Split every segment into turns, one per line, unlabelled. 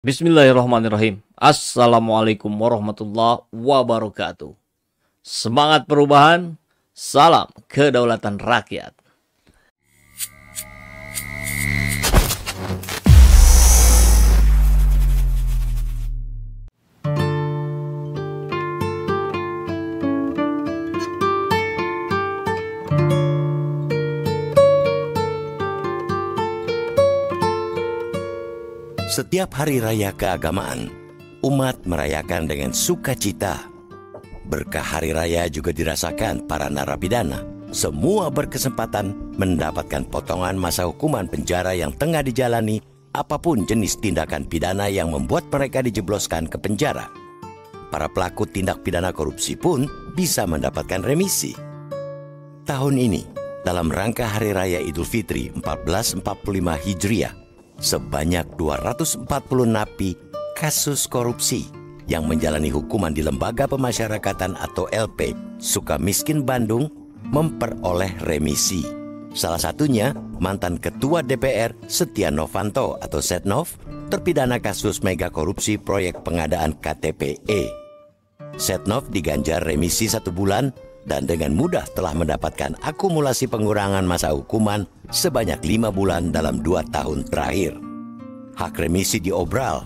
Bismillahirrahmanirrahim. Assalamualaikum warahmatullahi wabarakatuh. Semangat perubahan, salam kedaulatan rakyat.
Setiap hari raya keagamaan, umat merayakan dengan sukacita. Berkah hari raya juga dirasakan para narapidana. Semua berkesempatan mendapatkan potongan masa hukuman penjara yang tengah dijalani, apapun jenis tindakan pidana yang membuat mereka dijebloskan ke penjara. Para pelaku tindak pidana korupsi pun bisa mendapatkan remisi. Tahun ini, dalam rangka Hari Raya Idul Fitri 1445 Hijriah, sebanyak 240 napi kasus korupsi yang menjalani hukuman di Lembaga Pemasyarakatan atau LP Sukamiskin Bandung memperoleh remisi. Salah satunya mantan Ketua DPR Setia Novanto atau Setnov, terpidana kasus mega korupsi proyek pengadaan KTP-E. Setnov diganjar remisi 1 bulan dan dengan mudah telah mendapatkan akumulasi pengurangan masa hukuman sebanyak 5 bulan dalam 2 tahun terakhir. Hak remisi diobral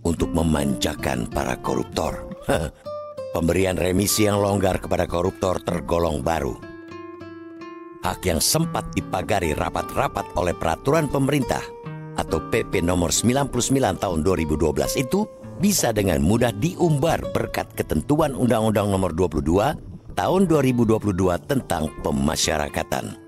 untuk memanjakan para koruptor. Pemberian remisi yang longgar kepada koruptor tergolong baru. Hak yang sempat dipagari rapat-rapat oleh peraturan pemerintah atau PP nomor 99 tahun 2012 itu bisa dengan mudah diumbar berkat ketentuan Undang-Undang nomor 22 tahun 2022 tentang pemasyarakatan.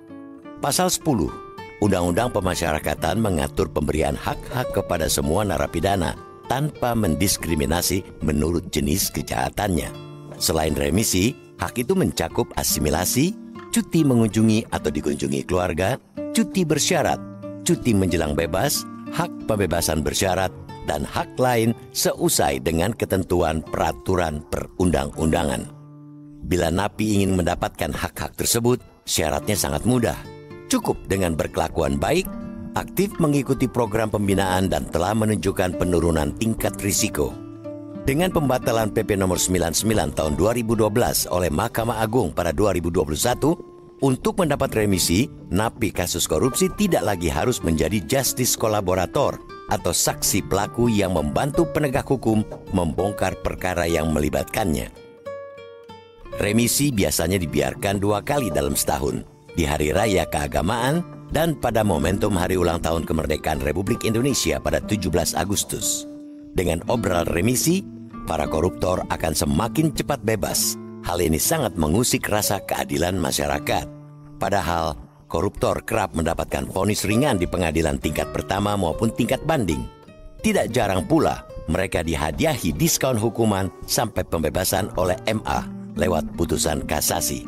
Pasal 10 Undang-Undang Pemasyarakatan mengatur pemberian hak-hak kepada semua narapidana tanpa mendiskriminasi menurut jenis kejahatannya. Selain remisi, hak itu mencakup asimilasi, cuti mengunjungi atau dikunjungi keluarga, cuti bersyarat, cuti menjelang bebas, hak pembebasan bersyarat, dan hak lain seusai dengan ketentuan peraturan perundang-undangan. Bila napi ingin mendapatkan hak-hak tersebut, syaratnya sangat mudah. Cukup dengan berkelakuan baik, aktif mengikuti program pembinaan dan telah menunjukkan penurunan tingkat risiko. Dengan pembatalan PP nomor 99 tahun 2012 oleh Mahkamah Agung pada 2021, untuk mendapat remisi, napi kasus korupsi tidak lagi harus menjadi justice kolaborator atau saksi pelaku yang membantu penegak hukum membongkar perkara yang melibatkannya. Remisi biasanya dibiarkan 2 kali dalam setahun, di Hari Raya Keagamaan dan pada momentum Hari Ulang Tahun Kemerdekaan Republik Indonesia pada 17 Agustus. Dengan obral remisi, para koruptor akan semakin cepat bebas. Hal ini sangat mengusik rasa keadilan masyarakat. Padahal, koruptor kerap mendapatkan vonis ringan di pengadilan tingkat pertama maupun tingkat banding. Tidak jarang pula mereka dihadiahi diskon hukuman sampai pembebasan oleh MA lewat putusan kasasi.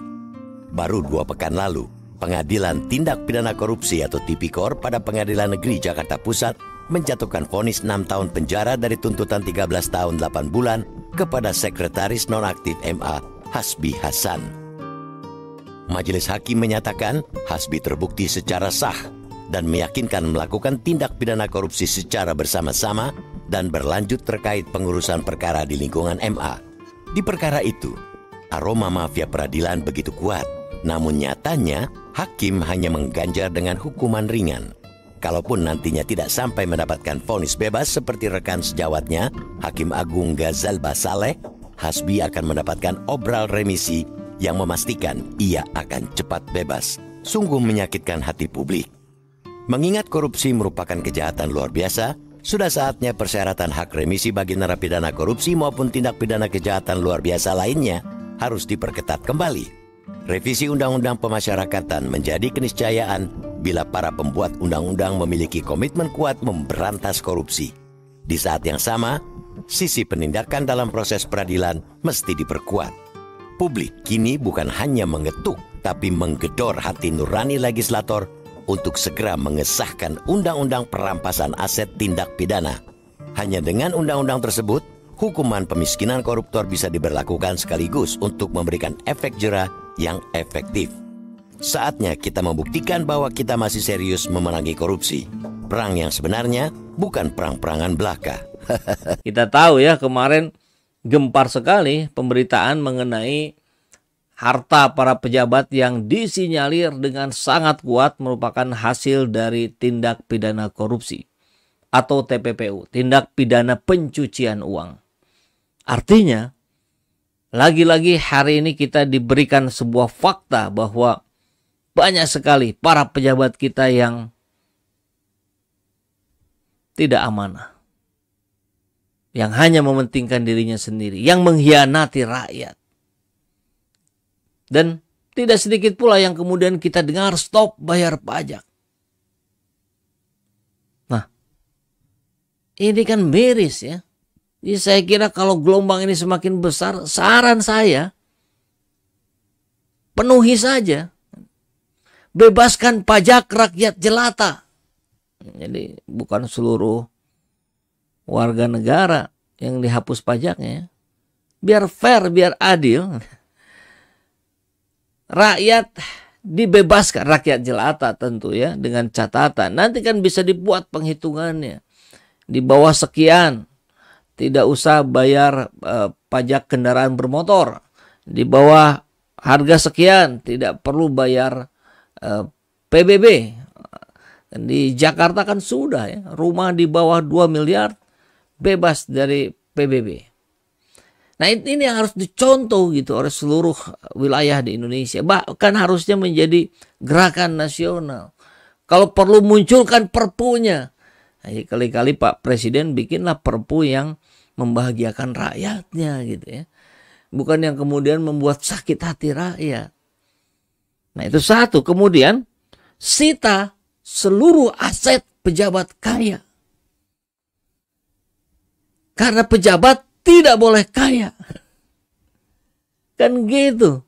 Baru 2 pekan lalu, Pengadilan Tindak Pidana Korupsi atau Tipikor pada Pengadilan Negeri Jakarta Pusat menjatuhkan vonis 6 tahun penjara dari tuntutan 13 tahun 8 bulan kepada Sekretaris Nonaktif MA Hasbi Hasan. Majelis Hakim menyatakan Hasbi terbukti secara sah dan meyakinkan melakukan tindak pidana korupsi secara bersama-sama dan berlanjut terkait pengurusan perkara di lingkungan MA. Di perkara itu, aroma mafia peradilan begitu kuat, namun nyatanya hakim hanya mengganjar dengan hukuman ringan. Kalaupun nantinya tidak sampai mendapatkan vonis bebas seperti rekan sejawatnya, Hakim Agung Ghazal Basaleh, Hasbi akan mendapatkan obral remisi yang memastikan ia akan cepat bebas. Sungguh menyakitkan hati publik. Mengingat korupsi merupakan kejahatan luar biasa, sudah saatnya persyaratan hak remisi bagi narapidana korupsi maupun tindak pidana kejahatan luar biasa lainnya harus diperketat kembali. Revisi Undang-Undang Pemasyarakatan menjadi keniscayaan bila para pembuat undang-undang memiliki komitmen kuat memberantas korupsi. Di saat yang sama, sisi penindakan dalam proses peradilan mesti diperkuat. Publik kini bukan hanya mengetuk, tapi menggedor hati nurani legislator untuk segera mengesahkan Undang-Undang Perampasan Aset Tindak Pidana. Hanya dengan undang-undang tersebut, hukuman pemiskinan koruptor bisa diberlakukan sekaligus untuk memberikan efek jera yang efektif. Saatnya kita membuktikan bahwa kita masih serius memerangi korupsi. Perang yang sebenarnya bukan perang-perangan belaka.
Kita tahu ya, kemarin gempar sekali pemberitaan mengenai harta para pejabat yang disinyalir dengan sangat kuat merupakan hasil dari tindak pidana korupsi atau TPPU, tindak pidana pencucian uang. Artinya, lagi-lagi hari ini kita diberikan sebuah fakta bahwa banyak sekali para pejabat kita yang tidak amanah, yang hanya mementingkan dirinya sendiri, yang mengkhianati rakyat. Dan tidak sedikit pula yang kemudian kita dengar stop bayar pajak. Nah, ini kan miris ya. Jadi saya kira kalau gelombang ini semakin besar, saran saya, penuhi saja. Bebaskan pajak rakyat jelata. Jadi bukan seluruh warga negara yang dihapus pajaknya. Biar fair, biar adil. Rakyat dibebaskan, rakyat jelata tentu ya, dengan catatan. Nanti kan bisa dibuat penghitungannya. Di bawah sekian, tidak usah bayar pajak kendaraan bermotor. Di bawah harga sekian, tidak perlu bayar PBB. Di Jakarta kan sudah ya, rumah di bawah 2 miliar bebas dari PBB. Nah, ini yang harus dicontoh gitu oleh seluruh wilayah di Indonesia. Bahkan harusnya menjadi gerakan nasional. Kalau perlu munculkan perpunya. Nah, kali-kali Pak Presiden bikinlah perpu yang membahagiakan rakyatnya gitu ya. Bukan yang kemudian membuat sakit hati rakyat. Nah, itu satu. Kemudian sita seluruh aset pejabat kaya. Karena pejabat tidak boleh kaya. Kan gitu.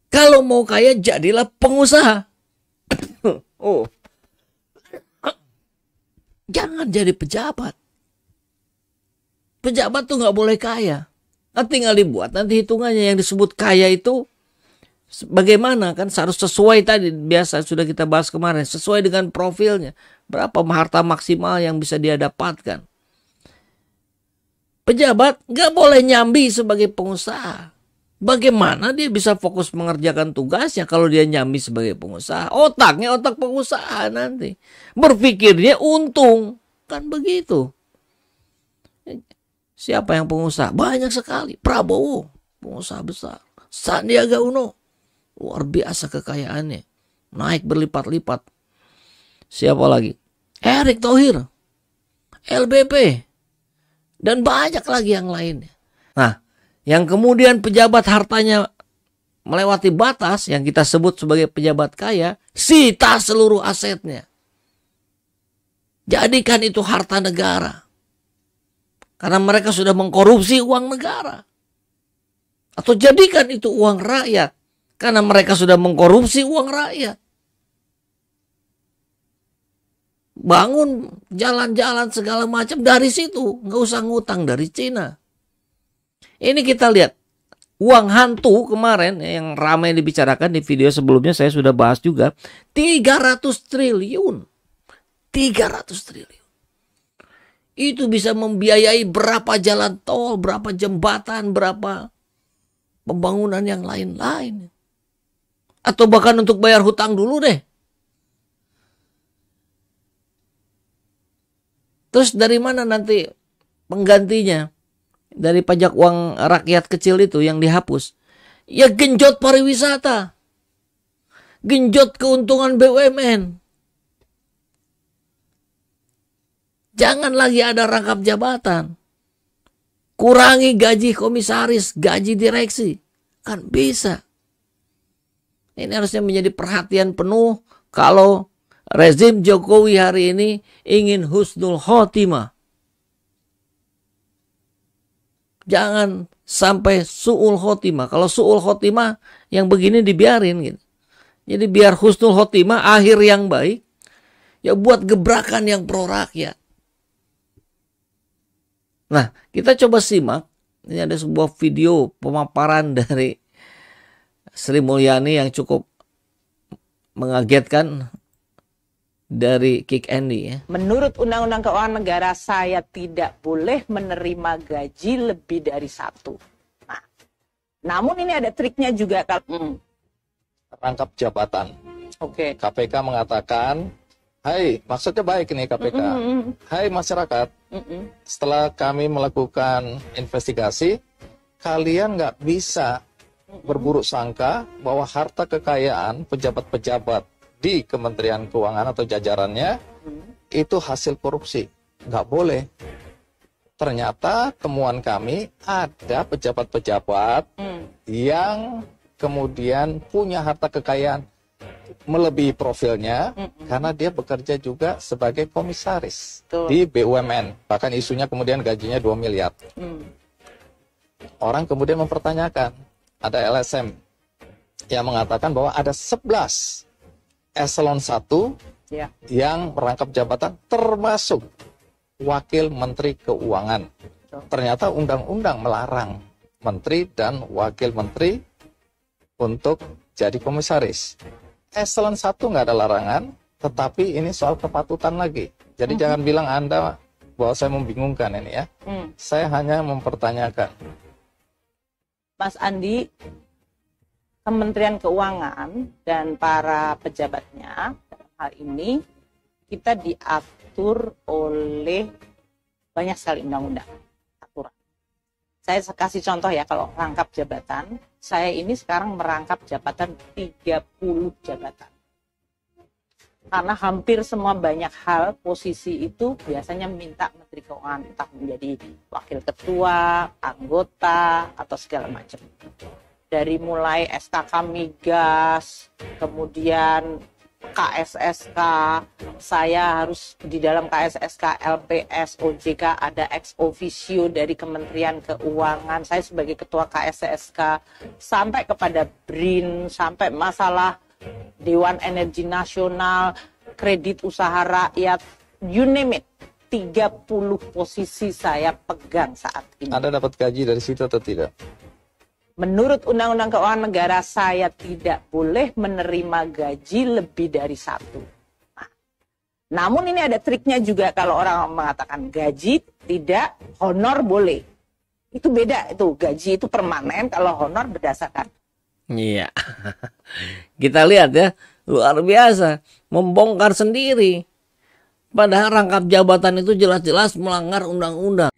Kalau mau kaya jadilah pengusaha. Oh. Jangan jadi pejabat. Pejabat tuh nggak boleh kaya. Nah, tinggal dibuat nanti hitungannya yang disebut kaya itu bagaimana, kan harus sesuai tadi, biasa sudah kita bahas kemarin, sesuai dengan profilnya. Berapa harta maksimal yang bisa dia dapatkan. Pejabat nggak boleh nyambi sebagai pengusaha. Bagaimana dia bisa fokus mengerjakan tugasnya kalau dia nyambi sebagai pengusaha? Otaknya otak pengusaha nanti. Berpikirnya untung. Kan begitu. Siapa yang pengusaha? Banyak sekali. Prabowo, pengusaha besar. Sandiaga Uno, luar biasa kekayaannya. Naik berlipat-lipat. Siapa lagi? Erick Thohir, LBP. Dan banyak lagi yang lainnya. Nah, yang kemudian pejabat hartanya melewati batas, yang kita sebut sebagai pejabat kaya, sita seluruh asetnya. Jadikan itu harta negara. Karena mereka sudah mengkorupsi uang negara. Atau jadikan itu uang rakyat. Karena mereka sudah mengkorupsi uang rakyat. Bangun jalan-jalan segala macam dari situ. Nggak usah ngutang dari Cina. Ini kita lihat. Uang hantu kemarin yang ramai dibicarakan di video sebelumnya, saya sudah bahas juga. 300 triliun. 300 triliun. Itu bisa membiayai berapa jalan tol, berapa jembatan, berapa pembangunan yang lain-lain. Atau bahkan untuk bayar hutang dulu deh. Terus dari mana nanti penggantinya dari pajak uang rakyat kecil itu yang dihapus? Ya genjot pariwisata. Genjot keuntungan BUMN. Jangan lagi ada rangkap jabatan. Kurangi gaji komisaris, gaji direksi. Kan bisa. Ini harusnya menjadi perhatian penuh kalau rezim Jokowi hari ini ingin husnul khotimah. Jangan sampai su'ul khotimah. Kalau su'ul khotimah yang begini dibiarin gitu. Jadi biar husnul khotimah, akhir yang baik. Ya buat gebrakan yang pro rakyat. Nah, kita coba simak. Ini ada sebuah video pemaparan dari Sri Mulyani yang cukup mengagetkan. dari Kick Andy ya.
Menurut Undang-Undang Keuangan Negara, saya tidak boleh menerima gaji lebih dari 1. Nah, namun ini ada triknya juga kalau
rangkap jabatan.
Oke.
KPK mengatakan, hai, maksudnya baik ini KPK. Hai masyarakat, setelah kami melakukan investigasi, kalian nggak bisa berburuk sangka bahwa harta kekayaan pejabat-pejabat di Kementerian Keuangan atau jajarannya itu hasil korupsi. Nggak boleh. Ternyata temuan kami ada pejabat-pejabat yang kemudian punya harta kekayaan melebihi profilnya karena dia bekerja juga sebagai komisaris di BUMN. Bahkan isunya kemudian gajinya 2 miliar. Orang kemudian mempertanyakan, ada LSM yang mengatakan bahwa ada 11 eselon 1 yang merangkap jabatan termasuk wakil menteri keuangan. Ternyata undang-undang melarang menteri dan wakil menteri untuk jadi komisaris. Eselon 1 nggak ada larangan, tetapi ini soal kepatutan lagi. Jadi jangan bilang Anda bahwa saya membingungkan ini ya. Saya hanya mempertanyakan.
Mas Andi, Kementerian Keuangan dan para pejabatnya dalam hal ini kita diatur oleh banyak sekali undang-undang aturan. Saya kasih contoh ya, kalau rangkap jabatan, saya ini sekarang merangkap jabatan 30 jabatan. Karena hampir semua banyak hal posisi itu biasanya minta Menteri Keuangan, entah menjadi wakil ketua, anggota, atau segala macam. Dari mulai SKK Migas, kemudian KSSK, saya harus di dalam KSSK, LPS, OJK, ada ex officio dari Kementerian Keuangan, saya sebagai ketua KSSK, sampai kepada BRIN, sampai masalah Dewan Energi Nasional, kredit usaha rakyat, you name it, 30 posisi saya pegang saat ini.
Anda dapat gaji dari situ atau tidak?
Menurut Undang-Undang Keuangan Negara, saya tidak boleh menerima gaji lebih dari 1. Nah, namun ini ada triknya juga, kalau orang mengatakan gaji tidak, honor boleh. Itu beda, itu gaji itu permanen, kalau honor berdasarkan.
Iya. Kita lihat ya, luar biasa, membongkar sendiri. Padahal rangkap jabatan itu jelas-jelas melanggar undang-undang.